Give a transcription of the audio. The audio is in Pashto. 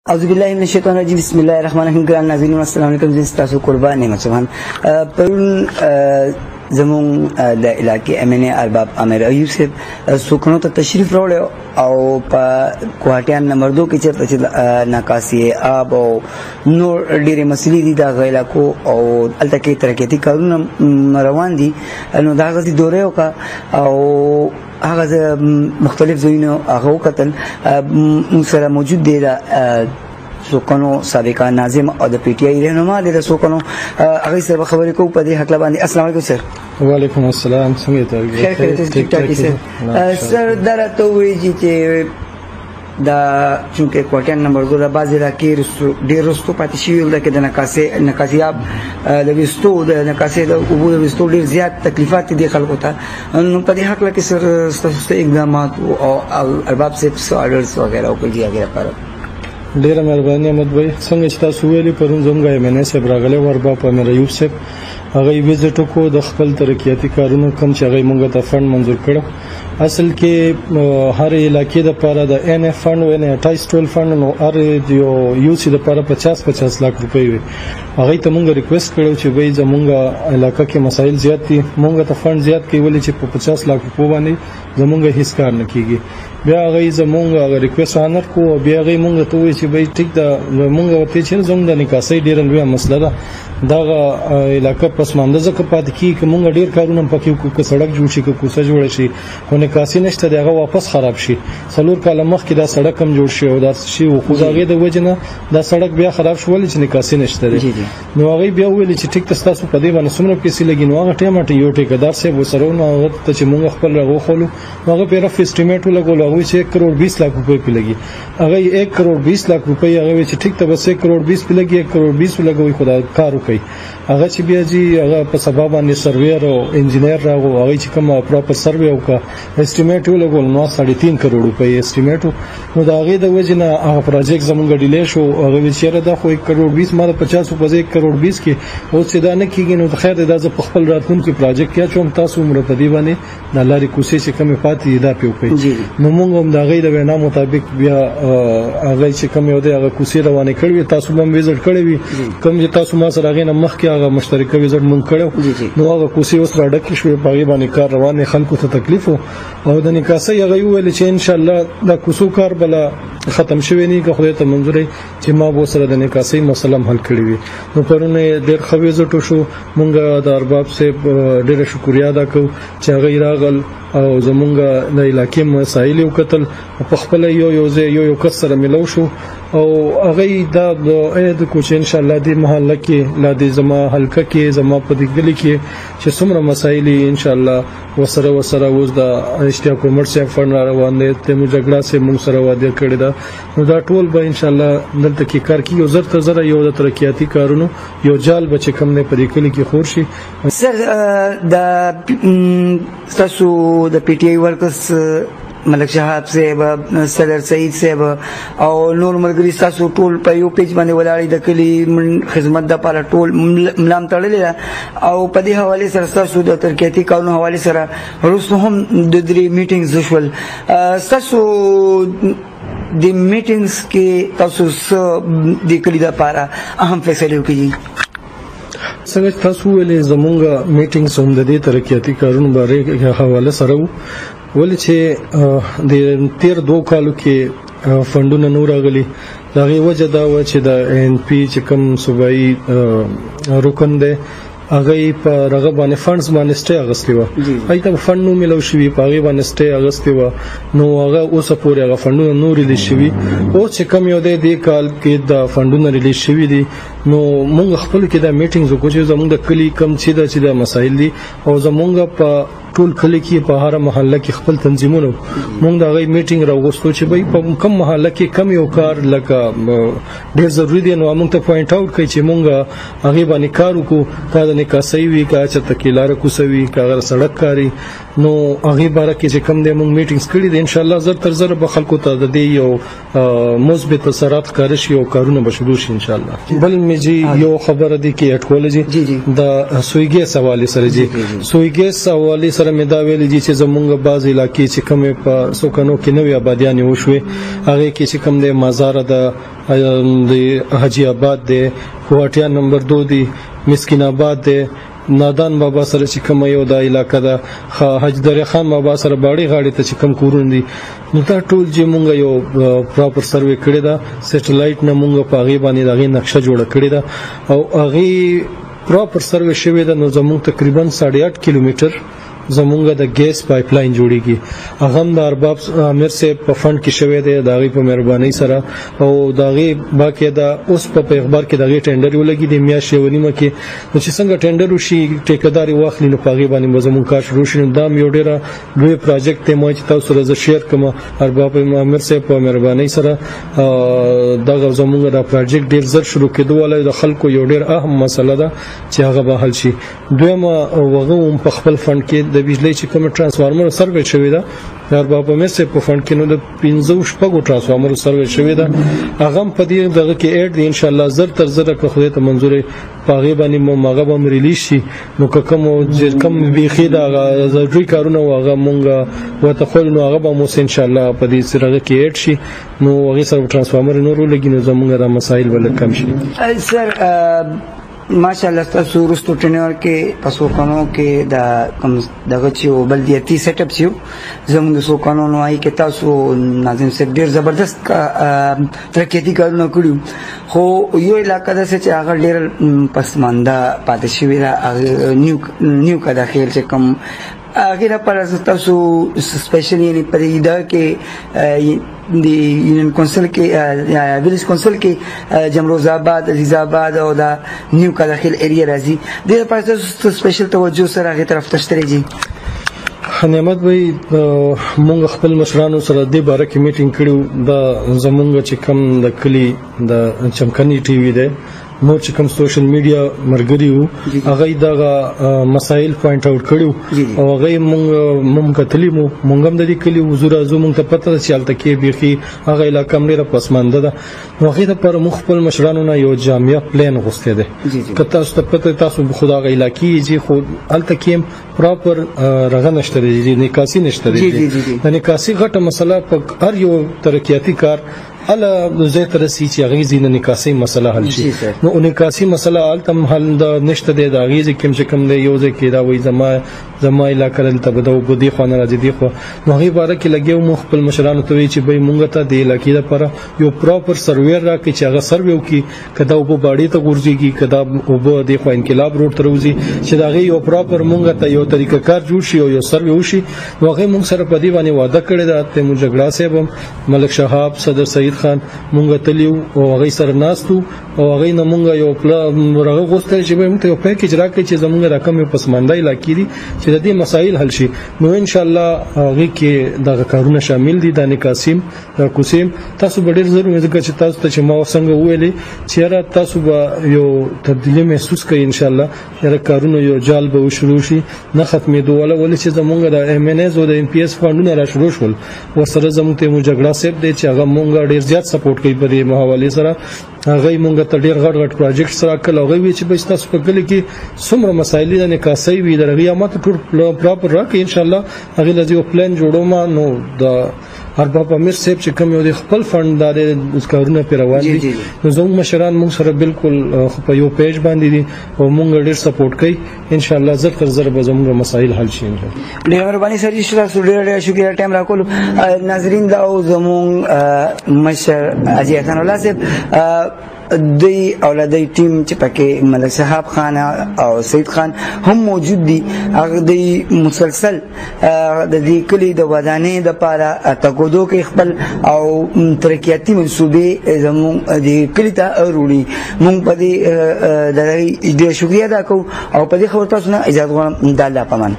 اعوذ بالله من الشیطان الرجیم بسم الله الرحمن الرحیم ګران ناظرین السلام علیکم زه تاسو قربان یم سبحان پرون زمون د علاقې امنه ارباب امیر ایوب صاحب سوکنو ته تشریف راوړ او په کوهټیان نمبر 2 کې چیرته ناکاسي آب او نور ډېرې مسلې دي د غیلا کو او الته کې ترقیاتي کارونه روان دي نو دا غزي دوره وکا او هغه مختلف ځایونه هغه وکتل سره موجود دي سوکنو سابقا ناظم او د پی ټی آی رهنما د سوکنو هغه سره خبرې کوو په دې حق باندې. السلام علیکم سر. وعلیکم السلام. څنګه تاسو؟ خیر خیر ټیک ټاک سر. سر درته وایي چې دا چونکه کوټیان نمبر 2 د بازي راکې ډیر رستو پاتې شي ول کې د نکاسياب د وستو د نکاسي د عبور وستو ډیر زیات تکلیفات دي خلکو ته نو په دې حق لکه سر ستاسو اقدامات او ارباب سیپس آرډرز وغیرہ او کوي هغه لپاره ډیره مهرباني احمد بھائی. څنګه چې تاسو ویلي پرون زموږه مینه صاحب راغله وربا په امیر ایوب صاحب هغه ویزټ کو د خپل ترقیاتي کارونو کم چې هغه مونږ ته فند منظور کړو. اصل کې هر علاقې د لپاره د ان اف فند او ان 28 ټول فند نو هر یو سی د لپاره 50 لک روپۍ وي. هغه ته مونږ ریکوست کړو چې وای زمونږه علاقې کې مسایل زیات دي مونږ ته فند زیات کیول چې په 50 لک روپۍ باندې زمونږه هیڅ کار نه کیږي. بیا هغه زمونږه ریکوست انر کو بیا هغه مونږ ته وای چې وای ټیک دا مونږ ته چې زمونږ د نکاسي ډیر لوی مسله ده دا علاقې پسمانده ځکه پات کی چې مونږ ډیر کارونه پکې کو سړک جوړ شي کوڅه جوړ شي خو نکاسي نشته دغه واپس خراب شي. څلور کاله مخکې دا سړک هم جوړ شي او دا شي خو هغه د وجنه دا سړک بیا خراب شول چې نکاسي نشته. نو هغه بیا ویل چې ټیک تاسو په دې باندې څومره پیسې لګي نو هغه ټیمه یو ټیکدار سه وسرونه هغه ته چې مونږ خپل راغو خلو هغه په رف اسټیمیټ لګول هغه چې 1 کروڑ 20 لک روپۍ په لګي هغه 1 کروڑ 20 لک روپۍ هغه چې ټیک ته بس 1 کروڑ 20 په لګي 1 کروڑ 20 لګوي خدای کار وکي هغه چې بیا جی هغه په سبب باندې سرویر او انجینیر راغو هغه چې کوم پراپر سروې او کا اسټیمیټ ولګول نو 3.5 کروڑ روپۍ اسټیمیټ نو دا هغه د وجنه هغه پروجیکټ زمونږ ډیلی شو هغه چې دا خو 1 کروڑ 20 مال 50 په 1 کروڑ 20 کې او څه دا نه کیږي نو خیر دا ز په خپل راتلونکي پروجیکټ کې چوم تاسو عمر په دی باندې د لاري کوشش چې کوم پاتې دا پیو کوي نو موږ هم دا غي د وینا مطابق بیا هغه چې کوم یو دی هغه کوشش روانه کړی تاسو هم ویزټ کړی وي کوم چې تاسو ما سره غي نه مخ کې هغه مشترکه ویزټ مونږ کړو نو هغه کوشش اوس راډک شوی په باندې کار روانه خلکو ته تکلیف او د نکاسي هغه ویل چې ان شاء الله دا کوسو کار بل ختم شوی نه که خدای ته منظوري چې ما به سره د نکاسي مسله حل کړی وي. نو پرونه ډېر خويزټو شو مونږ د ارباب سے ډېر شکریا ادا کوو چې هغه راغل او زمونږ د علاقې مسایل یو قتل په خپل یو کس سره ملو شو او هغه د کوچ ان شاء الله د محله کې لا د زما حلقه کې زما په دې گلی کې چې څومره مسایل ان شاء الله وسره اوس د اشتیاق عمر صاحب فن روان دي ته مجګړه سه موږ سره واده کړی دا نو دا ټول به ان شاء الله دلته کې کار کې یو زر یو د ترقیاتي کارونو یو جال بچ کم نه پرې کلی کې خور شي. سر د تاسو د پی ټی آی ورکرز ملک شهاب صاحب صدر سعید صاحب او نور ملګری تاسو ټول په یو پیج باندې ولاړی د کلی خدمت د لپاره ټول ملام تړلې او په دې حواله سره تاسو د ترقیاتي کارونو حواله سره وروسته هم د درې میټینګز وشول. تاسو د میټینګز کې تاسو د کلی د لپاره اهم فیصله وکړي. څنګه تاسو ولې زمونږه میټینګز هم د دې ترقیاتي کارونو باندې حواله سره ولې چې د تیر 2 کالو کې فندونه نور غلي دغه وجه دا و چې د ان پی چې کوم صوبایي رکن دی هغه په رغه باندې فندز باندې سټي اغستې و ایته فند نو ملو شوی په هغه باندې سټي اغستې و نو هغه اوس پورې هغه فندونه نور دي شوی او چې کوم یو د کال کې د فندونه ریلیز شوی دي نو موږ خپل کې د میټینګز وکړو چې زموږ د کلی کم چې د مسایل دي او زموږ په ټول کلی کې په هر محله کې خپل تنظیمونه موږ دا غي میټینګ راوغستو چې به په کم محله کې کم یو کار لکه ډېر ضروری دی نو موږ ته پوینټ اوټ کړي چې موږ هغه باندې کار وکړو کا د نکاسي وی کا چې تکیلار کوسوي کا سړک کاری نو هغه باره کې چې کم دی موږ میټینګز کړي دي ان شاء الله زر تر زر به خلکو ته د دې یو مثبت اثرات کارش یو کارونه بشلو شي ان شاء الله. بل مې یو خبره دي کې اټکولوجي د سویګي حواله سره جی سویګي حواله سره مې دا ویل دي چې زمونږ باز علاقې چې کوم په سوکنو کې نوې آبادیان وشوي هغه کې چې کوم د مزار د د حاجی آباد دی، کوټیا نمبر 2 دی، مسکین آباد دی، نادان بابا سره چې کوم یو د علاقې ده، حج درې خان بابا سره باړي غاړي ته چې کوم کورونه دي، نو دا ټول چې مونږ یو پراپر سروې کړی ده، سټلایټ نه مونږ په هغې باندې د هغې نقشه جوړه کړې ده او هغې پراپر سروې شوې ده. نو زمونږ تقریبا 8.5 کیلومتر زمونږ د ګیس پایپ لاین جوړیږي، هغه هم د ارباب امیر صاحب په فند کې شوی دی، د هغې په مهربانۍ سره او د هغې باقاعده اوس په اخبار کې د هغې ټینډر ولګي د میاشتې یوه نیمه کې. نو چې څنګه ټینډر وشي ټیکهدار یې واخلي نو په هغې باندې به زمونږ کار شروع شي. نو دا هم یو ډېره لوی پراجیکټ دی، ما چې تاسو سره زه شیر کوم ارباب امیر صاحب په مهربانۍ سره. دغه زمونږ دا پراجیکټ ډېر زر شروع کېدو والی د خلکو یو ډېر اهم مسله ده چې هغه به حل شي. دویمه هغه هم په خپل فند کې د بجلی چې کوم ترانسفارمر سروې شوی ده د ارباب امیر صاحب په فند کې، نو د 15 ترانسفارمر سروې شوی ده، هغه هم په دې دغه کې اډ دی. ان شاء الله زر تر زر که خدای ته منظور په هغې باندې هغه به هم ریلیز شي. نو که کوم بیخي د ضروري کارونه و هغه مونږ ورته خوړو نو هغه به هم اوس ان شاء الله په دې هغه کې اډ شي، نو هغې سره ترانسفارمر نور ولګي، نو زمونږ دا مسایل به لږ کم شي. سر ماشاءالله تاسو وروستو ټینور کې په سوکانو کې دغه چې بلدیاتي سیټ اپ شو زموږ د سوکانو نوایي کې تاسو ناظم صاحب ډېر زبردست ترقیاتي کارونه کړي، خو یو علاقه داسې چې هغه ډېر پسمانده پاتې شوې ده، نیو کا داخل چې کوم هغې لپاره تاسو سپیشل یعنې په دې اداره کې د یونین کونسل کې ویلیج کونسل کې جمروز آباد، عزیز آباد او دا نیو کا داخل ایریا راځي، دې لپاره تاسو سپیشل توجه سره هغې طرف ته شته جي؟ نعمت بھائی مونږ خپل مشرانو سره دې باره کې میټینګ کړی، دا زمونږ چې کوم د کلي د چمکني ټي وي دی نور چې کوم سوشل میډیا مرګري وو هغه دغه مسایل پوینټ اوټ کړو او هغه مونږ کتلی مونږ هم د دې کلی حضور ازو مونږ ته پته ده چې هلته کې بیخي هغه علاقه هم ډېره پسمانده ده، نو هغې دپاره موږ خپل مشرانو نه یو جامع پلان غوښتی دی. که تاسو ته پته تاسو خو د هغه علاقې ځي، خو هلته کې هم پراپر رغه نشته دی، نکاسي نشته دی. د نکاسي غټه مسله په هر یو ترقیاتي کار اله زه تر سي چې هغه زینه نکاسي مسله حل شي. نو نکاسي مسله التم حل نشته دی، دا غیزه کوم چې کوم دی یو ځکه دا وای زما علاقه ته بده وګدي خو نه راځي دی، خو نو هغه باره کې لګیو مخ خپل مشرانو ته وی چې به مونږ ته د علاقې لپاره یو پراپر سرویر راکړي چې هغه سروې وکړي، کدا وبو باړې ته ورځيږي، کدا وبو د خو انقلاب روډ ته وځي، چې دا غي یو پراپر مونږ ته یو طریقه کار جوړ شي او یو سروې وشي. نو هغه مونږ سره په دې باندې وعده کړی دا ته مونږ جګړه صاحب ملک شهاب صدر سید خان مونږ تلیو او هغه سره ناستو او هغه نه مونږ یو مرغه غوښتل چې به موږ ته یو پیکیج راکړي چې زمونږ رقم په پسمانده علاقې دي چې د دې مسایل حل شي. نو ان شاء الله هغه کې دغه کارونه شامل دي، د نکاسیم د کوسیم تاسو به ډېر ضروري ځکه چې تاسو ته چې ما څنګه ویلې چې را تاسو به یو تبدیلی محسوس کړئ ان شاء الله، یاره کارونه یو جال به شروع شي نه ختمېدو ولا ولې چې زمونږ د ایم ان ایز او د ام پی ایس فندونه را شروع شول ورسره زمونږ ته جګړه صاحب دی چې هغه مونږ ډېر زیات سپورټ کوي په دې حواله سره. هغه مونږ ته ډېر غټ پروجیکټ سره کله هغه وی چې به تاسو په کلی کې څومره مسایل د نکاسي وي درغه ماته ټول پراپر راکې ان شاء الله هغه لږ یو پلان جوړوم. نو د ارباب امیر صاحب چې کوم یو د خپل فند د کارونه پر روان دي، نو زموږ مشران مونږ سره بالکل په یو پیج باندې دي او مونږ ډېر سپورټ کوي. ان شاء الله زر تر زر به زموږ مسایل حل شي. ډېر مهرباني سر چې تاسو ډېر شکریہ ټایم راکولو. ناظرین دا زموږ مشر اجي خان الله صاحب دی اولادی ټیم چې پکې ملک صاحب خان او سید خان هم موجود دي، هغه دی مسلسل د دې کلی د ودانۍ د پاره تګودو کې خپل او ترقیاتي منصوبې زموږ د کلی ته وروړي. موږ په دې د ډېر شکریہ ادا کوو او په دې خبر تاسو نه اجازه غواړم د الله پامان.